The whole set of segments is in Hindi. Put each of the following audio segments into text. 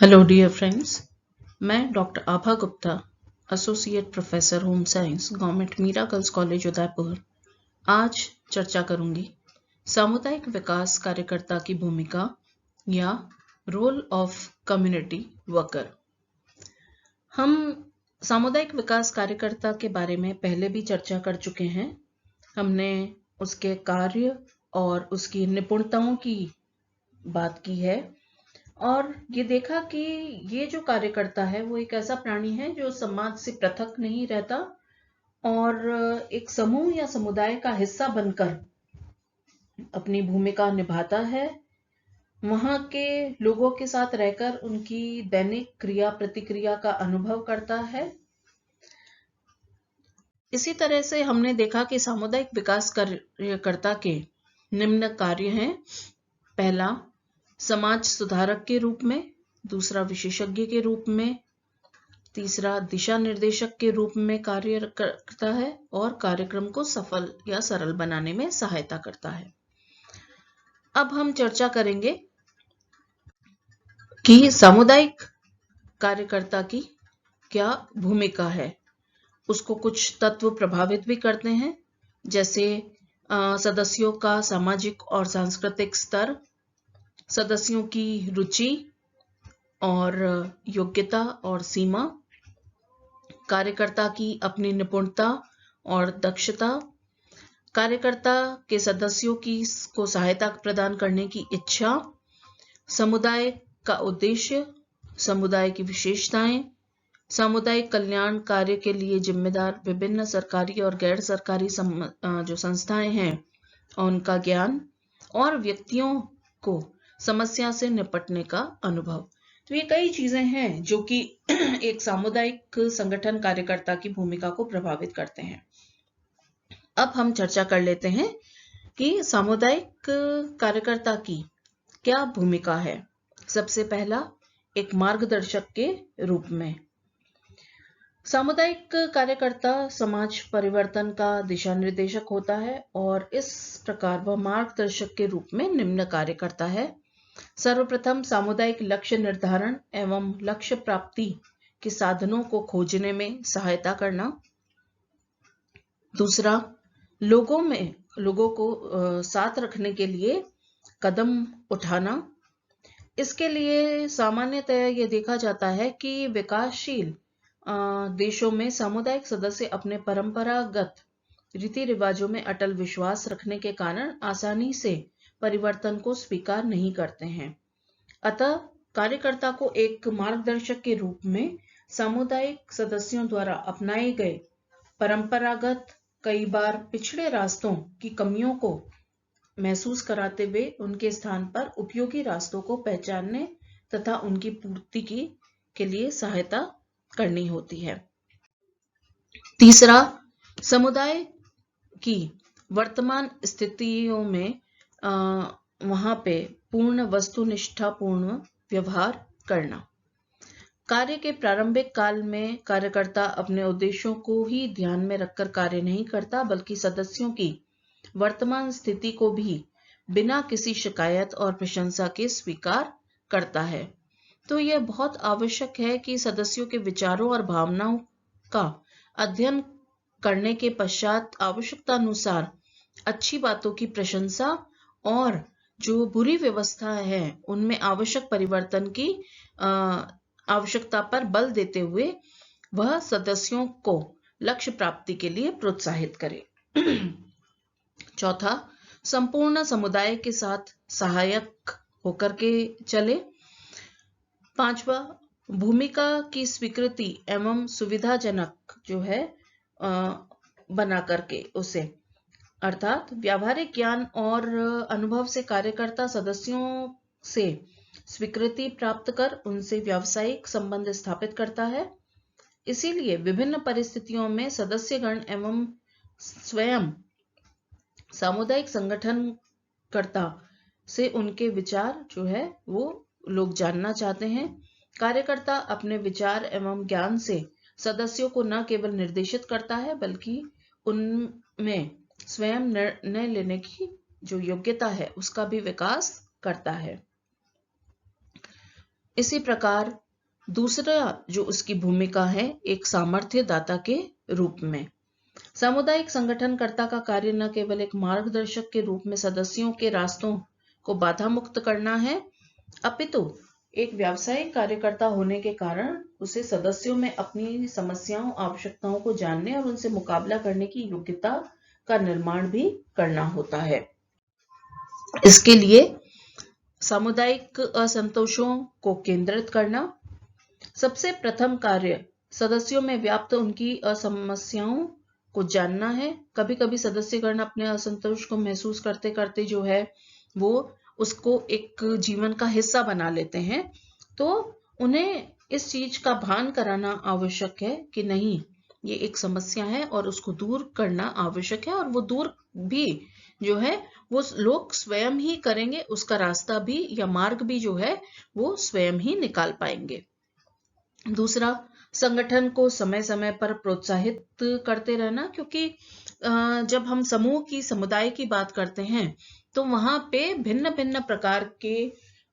हेलो डियर फ्रेंड्स, मैं doctor Abha Gupta, associate professor home science, government Meera girls college Udaipur आज चर्चा करूंगी सामुदायिक विकास कार्यकर्ता की भूमिका या रोल ऑफ कम्युनिटी वर्कर। हम सामुदायिक विकास कार्यकर्ता के बारे में पहले भी चर्चा कर चुके हैं। हमने उसके कार्य और उसकी निपुणताओं की बात की है और ये देखा कि ये जो कार्यकर्ता है वो एक ऐसा प्राणी है जो समाज से पृथक नहीं रहता और एक समूह या समुदाय का हिस्सा बनकर अपनी भूमिका निभाता है। वहां के लोगों के साथ रहकर उनकी दैनिक क्रिया प्रतिक्रिया का अनुभव करता है। इसी तरह से हमने देखा कि सामुदायिक विकास कार्यकर्ता के निम्न कार्य हैं। पहला, समाज सुधारक के रूप में। दूसरा, विशेषज्ञ के रूप में। तीसरा, दिशा निर्देशक के रूप में कार्य करता है और कार्यक्रम को सफल या सरल बनाने में सहायता करता है। अब हम चर्चा करेंगे कि सामुदायिक कार्यकर्ता की क्या भूमिका है। उसको कुछ तत्व प्रभावित भी करते हैं, जैसे सदस्यों का सामाजिक और सांस्कृतिक स्तर, सदस्यों की रुचि और योग्यता और सीमा, कार्यकर्ता की अपनी निपुणता और दक्षता, कार्यकर्ता के सदस्यों को सहायता प्रदान करने की इच्छा, समुदाय का उद्देश्य, समुदाय की विशेषताएं, सामुदायिक कल्याण कार्य के लिए जिम्मेदार विभिन्न सरकारी और गैर सरकारी जो संस्थाएं हैं उनका ज्ञान और व्यक्तियों को समस्या से निपटने का अनुभव। तो ये कई चीजें हैं जो कि एक सामुदायिक संगठन कार्यकर्ता की भूमिका को प्रभावित करते हैं। अब हम चर्चा कर लेते हैं कि सामुदायिक कार्यकर्ता की क्या भूमिका है। सबसे पहला, एक मार्गदर्शक के रूप में। सामुदायिक कार्यकर्ता समाज परिवर्तन का दिशा निर्देशक होता है और इस प्रकार वह मार्गदर्शक के रूप में निम्न कार्य करता है। सर्वप्रथम, सामुदायिक लक्ष्य निर्धारण एवं लक्ष्य प्राप्ति के साधनों को खोजने में सहायता करना। दूसरा, लोगों को साथ रखने के लिए कदम उठाना। इसके लिए सामान्यतः ये देखा जाता है कि विकासशील देशों में सामुदायिक सदस्य अपने परंपरागत रीति रिवाजों में अटल विश्वास रखने के कारण आसानी से परिवर्तन को स्वीकार नहीं करते हैं। अतः कार्यकर्ता को एक मार्गदर्शक के रूप में सामुदायिक सदस्यों द्वारा अपनाए गए परंपरागत, कई बार पिछड़े रास्तों की कमियों को महसूस कराते हुए उनके स्थान पर उपयोगी रास्तों को पहचानने तथा उनकी पूर्ति के लिए सहायता करनी होती है। तीसरा, समुदाय की वर्तमान स्थितियों में वहां पे पूर्ण वस्तुनिष्ठापूर्ण व्यवहार करना। कार्य के प्रारंभिक काल में कार्यकर्ता अपने उद्देश्यों को ही ध्यान में रखकर कार्य नहीं करता, बल्कि सदस्यों की वर्तमान स्थिति को भी बिना किसी शिकायत और प्रशंसा के स्वीकार करता है। तो यह बहुत आवश्यक है कि सदस्यों के विचारों और भावनाओं का अध्ययन करने के पश्चात आवश्यकतानुसार अच्छी बातों की प्रशंसा और जो बुरी व्यवस्था है उनमें आवश्यक परिवर्तन की आवश्यकता पर बल देते हुए वह सदस्यों को लक्ष्य प्राप्ति के लिए प्रोत्साहित करे। चौथा, संपूर्ण समुदाय के साथ सहायक होकर के चले। पांचवा, भूमिका की स्वीकृति एवं सुविधाजनक जो है बना करके उसे, अर्थात व्यावहारिक ज्ञान और अनुभव से कार्यकर्ता सदस्यों से स्वीकृति प्राप्त कर उनसे व्यावसायिक संबंध स्थापित करता है। इसीलिए विभिन्न परिस्थितियों में सदस्यगण एवं स्वयं सामुदायिक संगठनकर्ता से उनके विचार जो है वो लोग जानना चाहते हैं। कार्यकर्ता अपने विचार एवं ज्ञान से सदस्यों को न केवल निर्देशित करता है बल्कि उनमें स्वयं निर्णय लेने की जो योग्यता है उसका भी विकास करता है। इसी प्रकार दूसरा जो उसकी भूमिका है एक सामर्थ्य दाता के रूप में। सामुदायिक संगठनकर्ता का कार्य न केवल एक मार्गदर्शक के रूप में सदस्यों के रास्तों को बाधा मुक्त करना है, अपितु एक व्यावसायिक कार्यकर्ता होने के कारण उसे सदस्यों में अपनी समस्याओं, आवश्यकताओं को जानने और उनसे मुकाबला करने की योग्यता का निर्माण भी करना होता है। इसके लिए सामुदायिक असंतोषों को केंद्रित करना, सबसे प्रथम कार्य सदस्यों में व्याप्त उनकी असमस्याओं को जानना है। कभी कभी सदस्यगण अपने असंतोष को महसूस करते करते जो है वो उसको एक जीवन का हिस्सा बना लेते हैं, तो उन्हें इस चीज का भान कराना आवश्यक है कि नहीं, ये एक समस्या है और उसको दूर करना आवश्यक है, और वो दूर भी जो है वो लोग स्वयं ही करेंगे, उसका रास्ता भी या मार्ग भी जो है वो स्वयं ही निकाल पाएंगे। दूसरा, संगठन को समय समय पर प्रोत्साहित करते रहना, क्योंकि जब हम समूह की, समुदाय की बात करते हैं तो वहां पे भिन्न भिन्न प्रकार के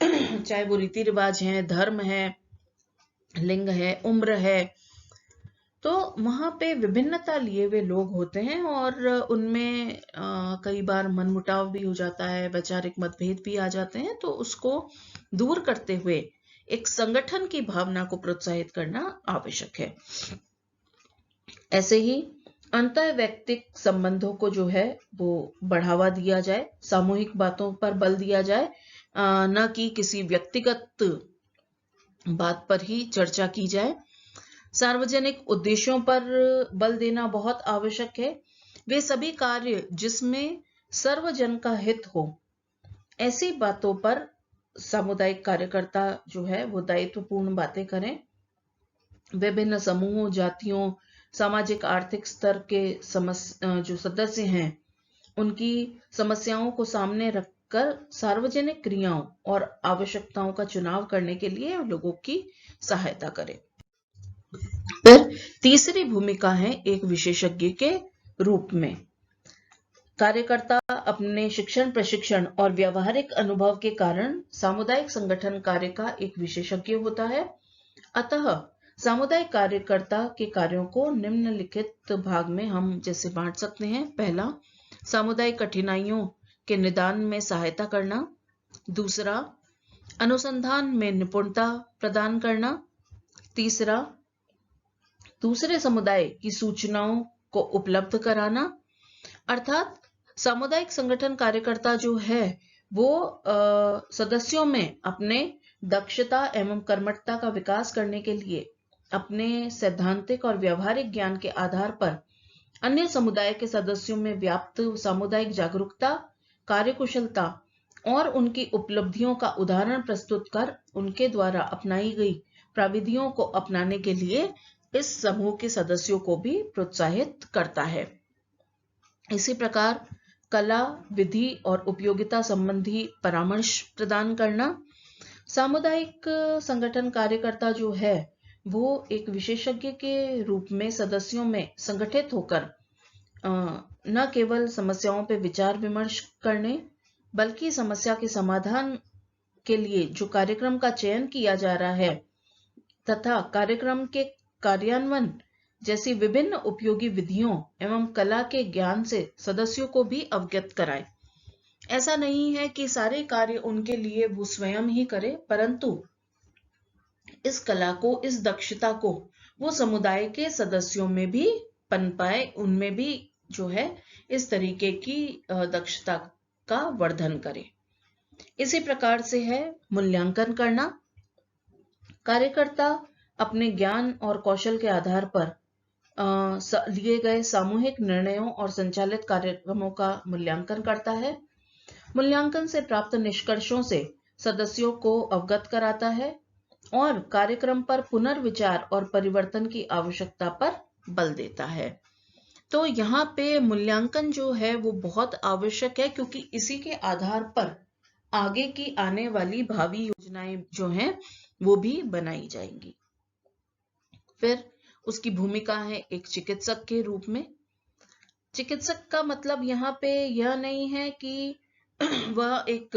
चाहे वो रीति रिवाज हैं, धर्म है, लिंग है, उम्र है, तो वहां पे विभिन्नता लिए हुए लोग होते हैं और उनमें कई बार मनमुटाव भी हो जाता है, वैचारिक मतभेद भी आ जाते हैं, तो उसको दूर करते हुए एक संगठन की भावना को प्रोत्साहित करना आवश्यक है। ऐसे ही अंतर्वैयक्तिक संबंधों को जो है वो बढ़ावा दिया जाए, सामूहिक बातों पर बल दिया जाए, न कि किसी व्यक्तिगत बात पर ही चर्चा की जाए। सार्वजनिक उद्देश्यों पर बल देना बहुत आवश्यक है। वे सभी कार्य जिसमें सर्वजन का हित हो, ऐसी बातों पर सामुदायिक कार्यकर्ता जो है वो दायित्वपूर्ण बातें करें। विभिन्न समूहों, जातियों, सामाजिक आर्थिक स्तर के जो सदस्य हैं उनकी समस्याओं को सामने रखकर सार्वजनिक क्रियाओं और आवश्यकताओं का चुनाव करने के लिए लोगों की सहायता करें। फिर तीसरी भूमिका है एक विशेषज्ञ के रूप में। कार्यकर्ता अपने शिक्षण, प्रशिक्षण और व्यावहारिक अनुभव के कारण सामुदायिक संगठन कार्य का एक विशेषज्ञ होता है। अतः सामुदायिक कार्यकर्ता के कार्यों को निम्नलिखित भाग में हम जैसे बांट सकते हैं। पहला, सामुदायिक कठिनाइयों के निदान में सहायता करना। दूसरा, अनुसंधान में निपुणता प्रदान करना। तीसरा, दूसरे समुदाय की सूचनाओं को उपलब्ध कराना। अर्थात सामुदायिक संगठन कार्यकर्ता जो है वो सदस्यों में अपने दक्षता एवं कर्मठता का विकास करने के लिए अपने सैद्धांतिक और व्यावहारिक ज्ञान के आधार पर अन्य समुदाय के सदस्यों में व्याप्त सामुदायिक जागरूकता, कार्यकुशलता और उनकी उपलब्धियों का उदाहरण प्रस्तुत कर उनके द्वारा अपनाई गई प्रविधियों को अपनाने के लिए इस समूह के सदस्यों को भी प्रोत्साहित करता है। इसी प्रकार कला, विधि और उपयोगिता संबंधी परामर्श प्रदान करना। सामुदायिक संगठन कार्यकर्ता जो है वो एक विशेषज्ञ के रूप में सदस्यों में संगठित होकर न केवल समस्याओं पर विचार विमर्श करने, बल्कि समस्या के समाधान के लिए जो कार्यक्रम का चयन किया जा रहा है तथा कार्यक्रम के कार्यान्वयन जैसी विभिन्न उपयोगी विधियों एवं कला के ज्ञान से सदस्यों को भी अवगत कराए। ऐसा नहीं है कि सारे कार्य उनके लिए वो स्वयं ही करे, परंतु इस कला को, इस दक्षता को वो समुदाय के सदस्यों में भी पनपाए, उनमें भी जो है इस तरीके की दक्षता का वर्धन करे। इसी प्रकार से है मूल्यांकन करना। कार्यकर्ता अपने ज्ञान और कौशल के आधार पर लिए गए सामूहिक निर्णयों और संचालित कार्यक्रमों का मूल्यांकन करता है। मूल्यांकन से प्राप्त निष्कर्षों से सदस्यों को अवगत कराता है और कार्यक्रम पर पुनर्विचार और परिवर्तन की आवश्यकता पर बल देता है। तो यहाँ पे मूल्यांकन जो है वो बहुत आवश्यक है, क्योंकि इसी के आधार पर आगे की आने वाली भावी योजनाएं जो हैं वो भी बनाई जाएंगी। फिर उसकी भूमिका है एक चिकित्सक के रूप में। चिकित्सक का मतलब यहाँ पे यह नहीं है कि वह एक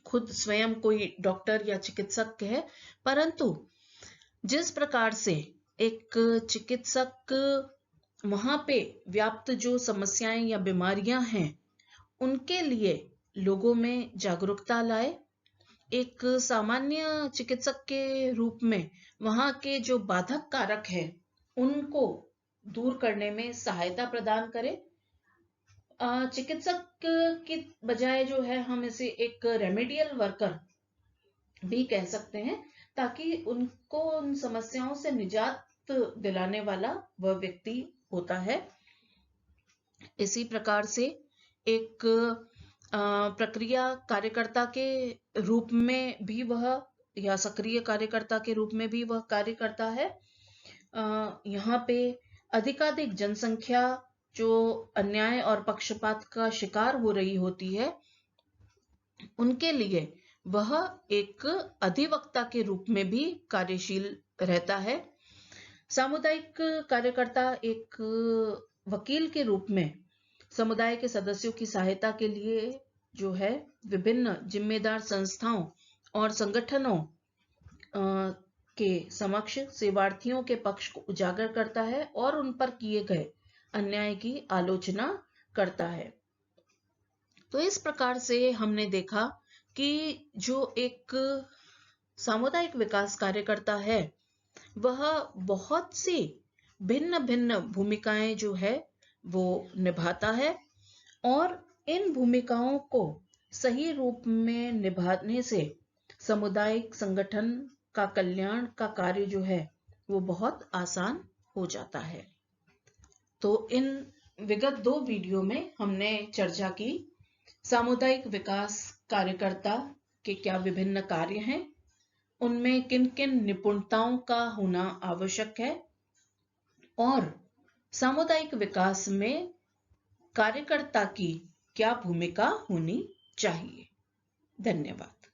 खुद स्वयं कोई डॉक्टर या चिकित्सक है, परंतु जिस प्रकार से एक चिकित्सक वहां पे व्याप्त जो समस्याएं या बीमारियां हैं उनके लिए लोगों में जागरूकता लाए, एक सामान्य चिकित्सक के रूप में वहां के जो बाधक कारक है उनको दूर करने में सहायता प्रदान करे। चिकित्सक की बजाय जो है हम इसे एक रेमेडियल वर्कर भी कह सकते हैं, ताकि उनको उन समस्याओं से निजात दिलाने वाला वह व्यक्ति होता है। इसी प्रकार से एक प्रक्रिया कार्यकर्ता के रूप में भी वह या सक्रिय कार्यकर्ता के रूप में भी वह कार्य करता है। यहाँ पे अधिकाधिक जनसंख्या जो अन्याय और पक्षपात का शिकार हो रही होती है उनके लिए वह एक अधिवक्ता के रूप में भी कार्यशील रहता है। सामुदायिक कार्यकर्ता एक वकील के रूप में समुदाय के सदस्यों की सहायता के लिए जो है विभिन्न जिम्मेदार संस्थाओं और संगठनों के समक्ष सेवार्थियों के पक्ष को उजागर करता है और उन पर किए गए अन्याय की आलोचना करता है। तो इस प्रकार से हमने देखा कि जो एक सामुदायिक विकास कार्यकर्ता है वह बहुत सी भिन्न भिन्न भूमिकाएं जो है वो निभाता है, और इन भूमिकाओं को सही रूप में निभाने से सामुदायिक संगठन का कल्याण का कार्य जो है वो बहुत आसान हो जाता है। तो इन विगत 2 वीडियो में हमने चर्चा की सामुदायिक विकास कार्यकर्ता के क्या विभिन्न कार्य हैं, उनमें किन किन निपुणताओं का होना आवश्यक है और सामुदायिक विकास में कार्यकर्ता की क्या भूमिका होनी चाहिए। धन्यवाद।